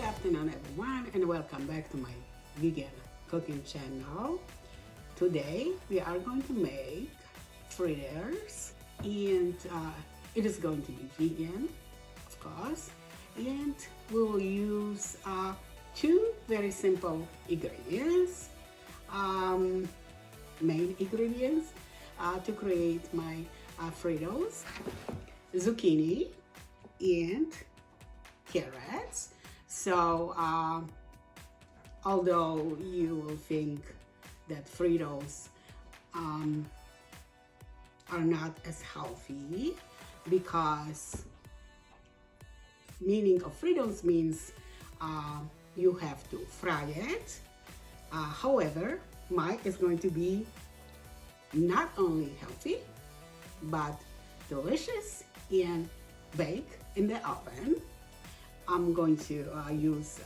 afternoon everyone, and welcome back to my vegan cooking channel. Today we are going to make fritters, and it is going to be vegan, of course, and we will use two very simple ingredients, main ingredients to create my fritters: zucchini and carrots. So although you will think that fritters are not as healthy, because meaning of fritters means you have to fry it. However, mine is going to be not only healthy but delicious and bake in the oven. I'm going to use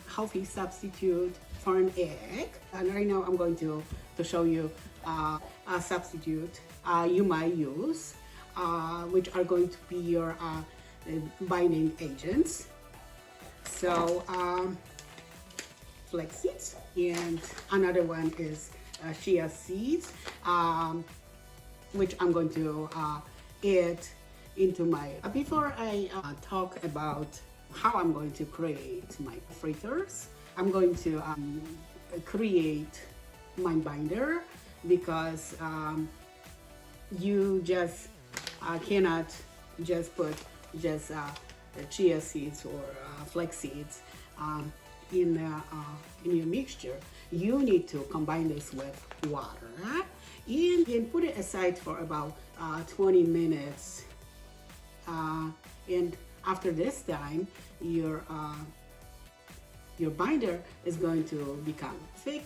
healthy substitute for an egg, and right now I'm going to show you a substitute you might use, which are going to be your binding agents. So flax seeds, and another one is chia seeds, which I'm going to add into my. Before I talk about how I'm going to create my fritters, I'm going to create my binder, because you just cannot just put just chia seeds or flax seeds in your mixture. You need to combine this with water and put it aside for about 20 minutes. And after this time, your binder is going to become thick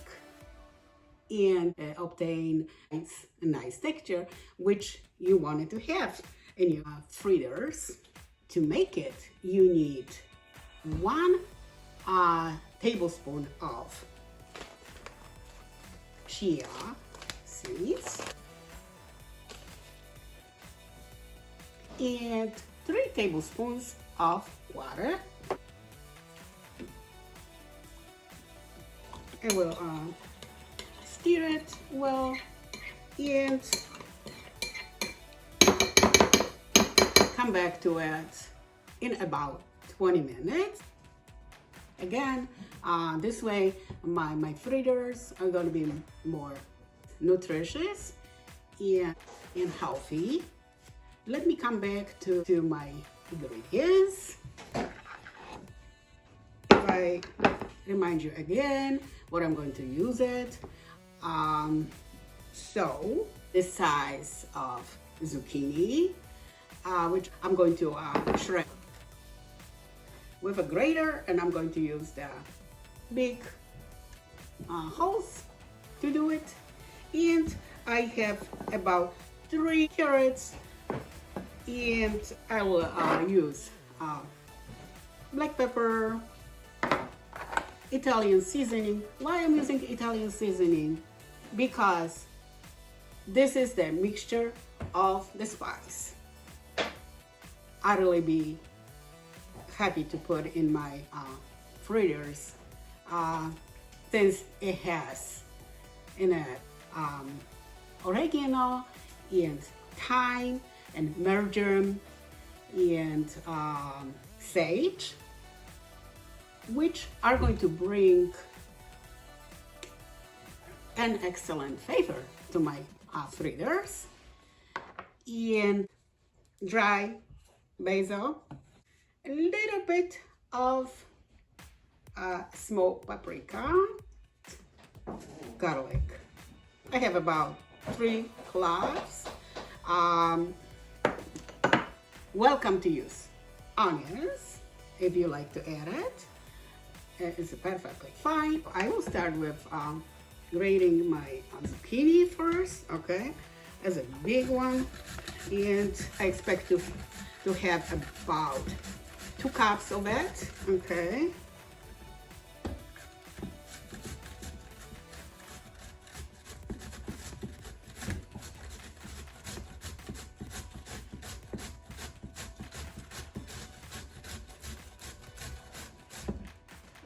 and obtain a nice texture, which you wanted to have in your fritters. To make it, you need 1 tablespoon of chia seeds and 3 tablespoons of water. I will stir it well and come back to it in about 20 minutes. Again, this way my fritters are going to be more nutritious and healthy. Let me come back to my ingredients. If I remind you again what I'm going to use it. So the size of zucchini, which I'm going to shred with a grater, and I'm going to use the big holes to do it. And I have about 3 carrots, and I will use black pepper, Italian seasoning. Why I'm using Italian seasoning? Because this is the mixture of the spice I really be happy to put in my fritters, since it has in it oregano and thyme and marjoram and sage, which are going to bring an excellent flavor to my fritters, and dry basil, a little bit of smoked paprika, garlic. I have about 3 cloves. Welcome to use onions if you like to add it. It's perfectly fine. I will start with grating my zucchini first, okay? As a big one, and I expect to have about 2 cups of it, okay?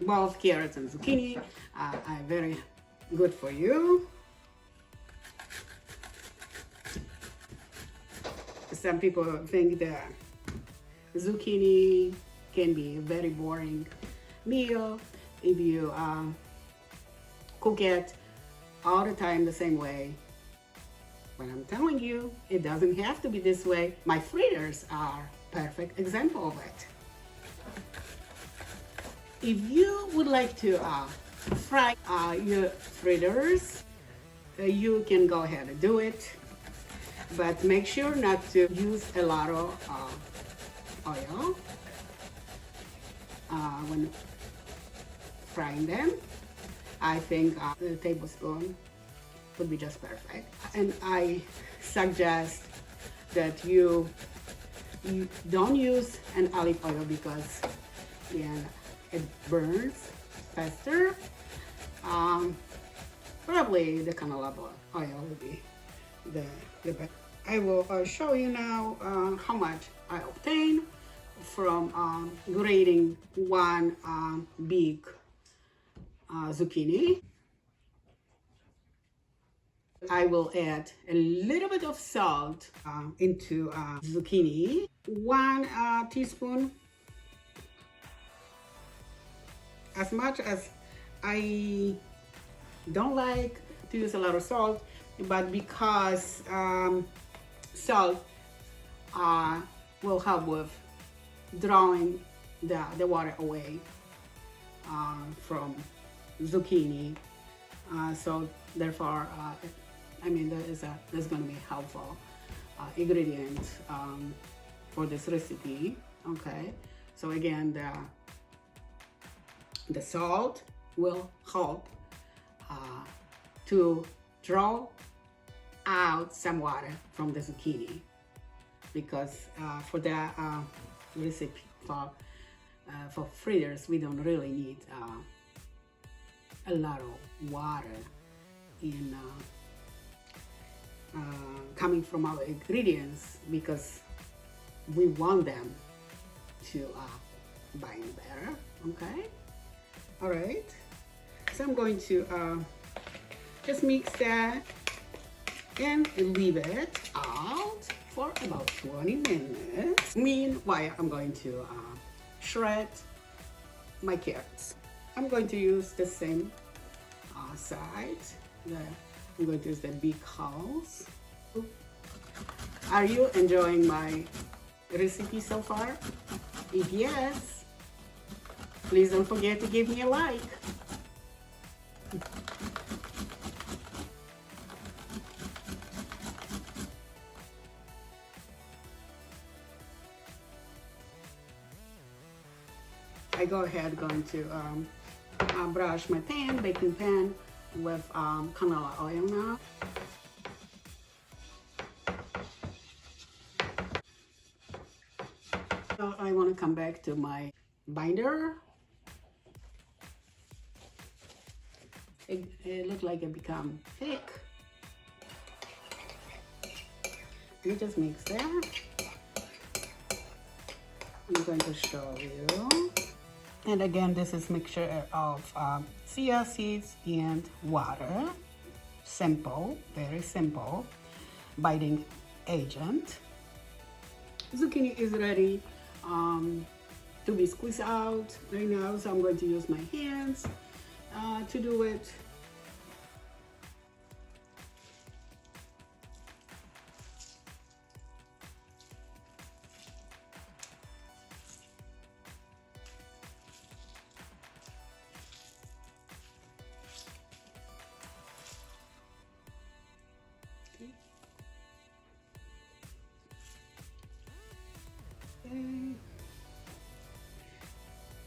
both carrots and zucchini are very good for you. Some people think that zucchini can be a very boring meal if you cook it all the time the same way. But I'm telling you, it doesn't have to be this way. My fritters are a perfect example of it. If you would like to fry your fritters, you can go ahead and do it. But make sure not to use a lot of oil when frying them. I think a tablespoon would be just perfect. And I suggest that you don't use an olive oil because it burns faster. Probably the canola oil would be the best. I will show you now how much I obtain from grating one big zucchini. I will add a little bit of salt into zucchini. 1 teaspoon. As much as I don't like to use a lot of salt, but because salt will help with drawing the water away from zucchini, so therefore I mean there's going to be helpful ingredient for this recipe. Okay, so again the salt will help to draw out some water from the zucchini, because for the recipe for fritters we don't really need a lot of water in coming from our ingredients, because we want them to bind better. Okay, all right, so I'm going to just mix that and leave it out for about 20 minutes. Meanwhile, I'm going to shred my carrots. I'm going to use the same size. I'm going to use the big holes. Are you enjoying my recipe so far? If yes, please don't forget to give me a like. I go ahead going to brush my baking pan with canola oil now. So I want to come back to my binder. It looked like it become thick. You just mix that. I'm going to show you. And again, this is mixture of chia seeds and water. Simple, very simple biting agent. Zucchini is ready to be squeezed out right now, so I'm going to use my hands to do it.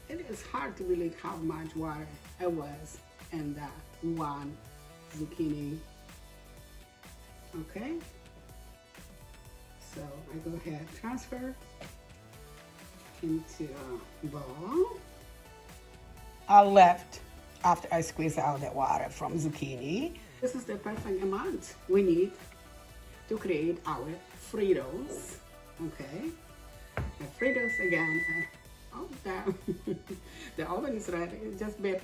It is hard to believe how much water it was in that one zucchini. Okay, so I go ahead, transfer into a bowl. I left after I squeeze out the water from zucchini. This is the perfect amount we need to create our fritters. Okay, the fritters again Oh, the oven is ready. It's just bit.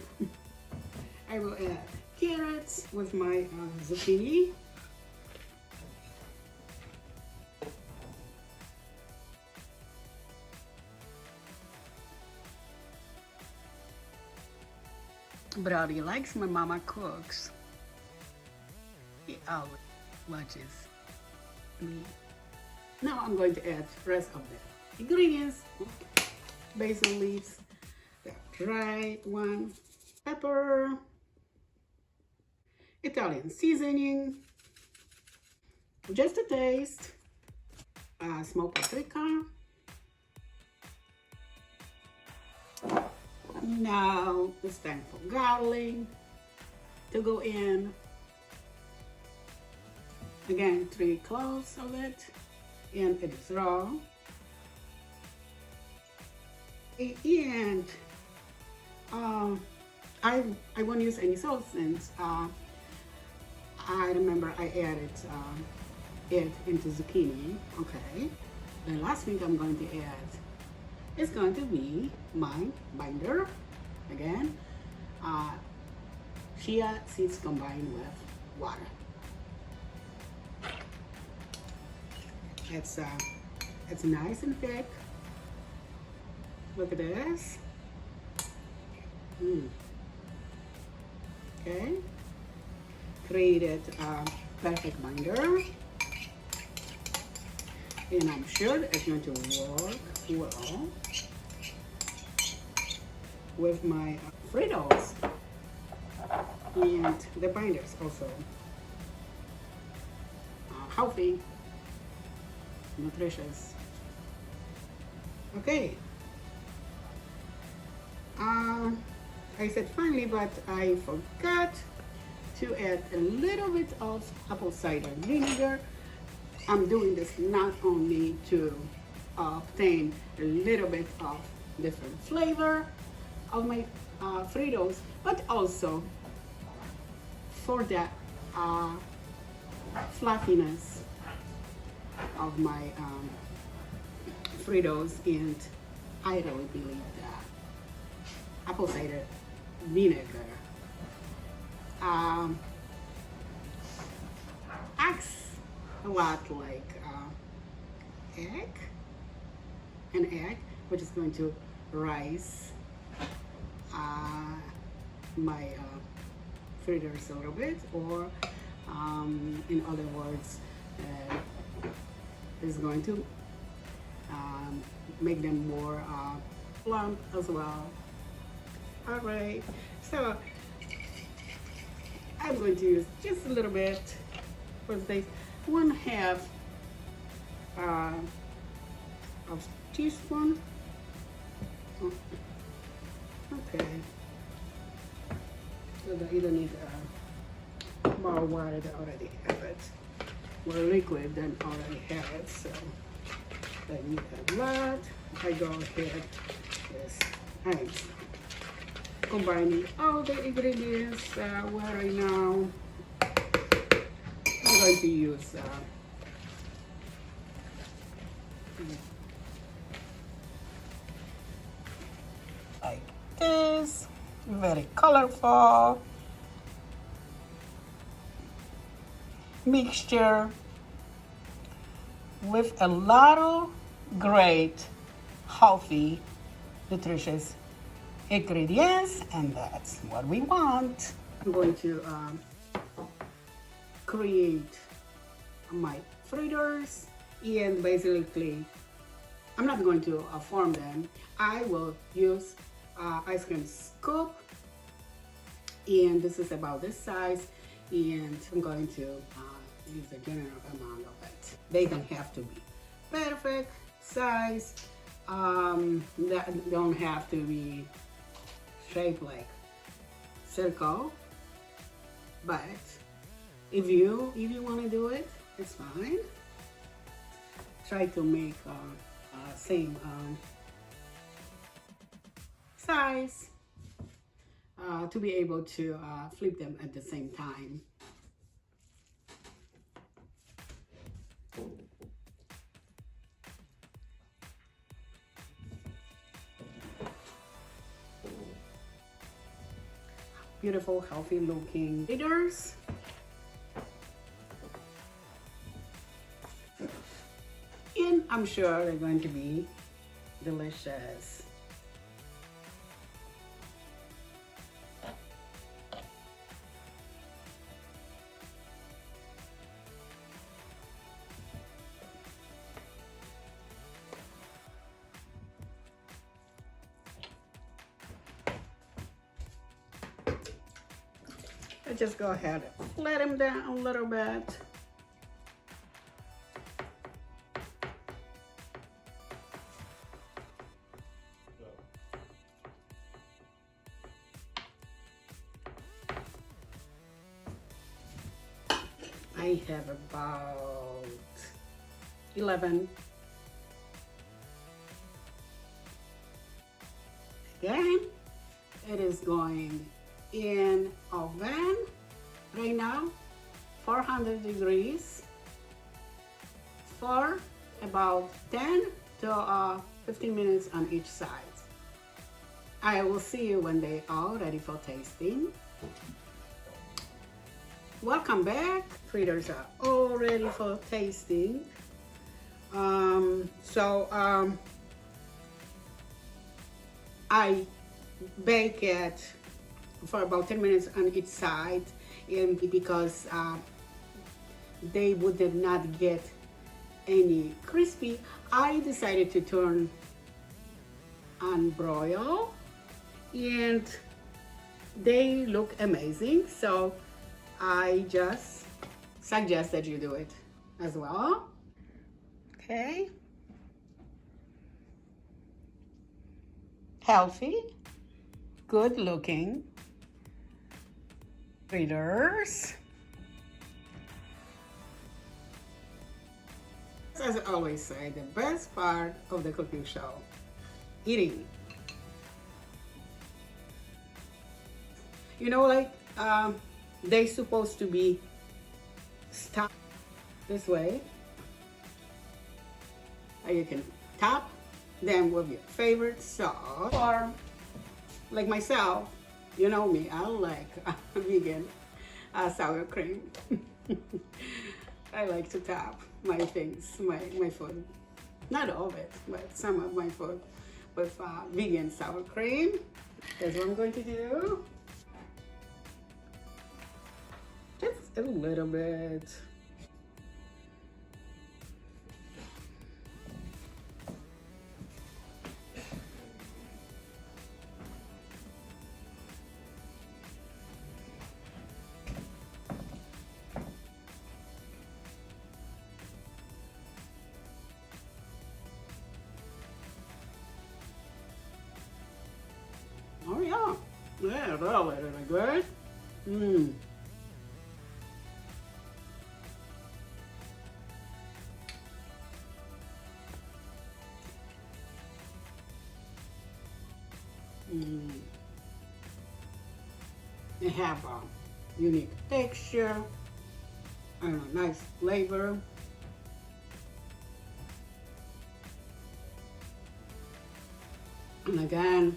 I will add carrots with my zucchini. Brody likes my mama cooks. He always watches me. Now I'm going to add the rest of the ingredients. Basil leaves, the dried one, pepper, Italian seasoning, just a taste, small paprika. Now it's time for garlic to go in. Again, 3 cloves of it, and it is raw. And I won't use any salt since I remember I added it into zucchini. Okay. The last thing I'm going to add is going to be my binder. Again, chia seeds combined with water. It's nice and thick. Look at this. Okay. Created a perfect binder. And I'm sure it's going to work well with my Fritters and the binders also. Healthy, nutritious. Okay. I said finally, but I forgot to add a little bit of apple cider vinegar. I'm doing this not only to obtain a little bit of different flavor of my Fritters, but also for the fluffiness of my Fritters, and I really believe that apple cider vinegar acts a lot like an egg, which is going to rise my Fritters a little bit, or in other words, is going to make them more plump as well. All right, so I'm going to use just a little bit for this, 1/2 of teaspoon. Okay, so you don't need more water than already have it, more liquid than already have it. So I need a lot. I go ahead, yes, I'm combining all the ingredients well right now. I'm going to use like this, very colorful mixture with a lot of great, healthy, nutritious ingredients, and that's what we want. I'm going to create my Fritters, and basically I'm not going to form them. I will use ice cream scoop, and this is about this size, and I'm going to use a general amount of it. They don't have to be perfect size. That don't have to be shaped like circle, but if you want to do it, it's fine. Try to make same size to be able to flip them at the same time. beautiful, healthy looking fritters. And I'm sure they're going to be delicious. I just go ahead and let them down a little bit. I have about 11. Again, it is going in oven right now, 400 degrees for about 10 to 15 minutes on each side. I will see you when they are ready for tasting. Welcome back. Fritters are all ready for tasting. I bake it for about 10 minutes on each side, and because they would not get any crispy, I decided to turn on broil, and they look amazing. So I just suggest that you do it as well. Okay. Healthy, good looking fritters. As I always say, the best part of the cooking show, eating. You know, like they're supposed to be stuffed this way. You can top them with your favorite sauce, or like myself, you know me, I like vegan sour cream. I like to top my things, my food, not all of it, but some of my food with vegan sour cream. That's what I'm going to do. Just a little bit. Oh yeah, yeah, really, really good. They have a unique texture and a nice flavor. And again,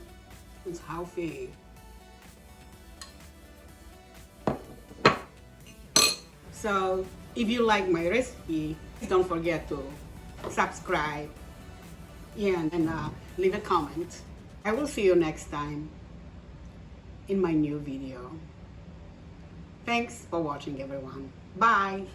it's healthy. So if you like my recipe, don't forget to subscribe and leave a comment. I will see you next time in my new video. Thanks for watching, everyone. Bye.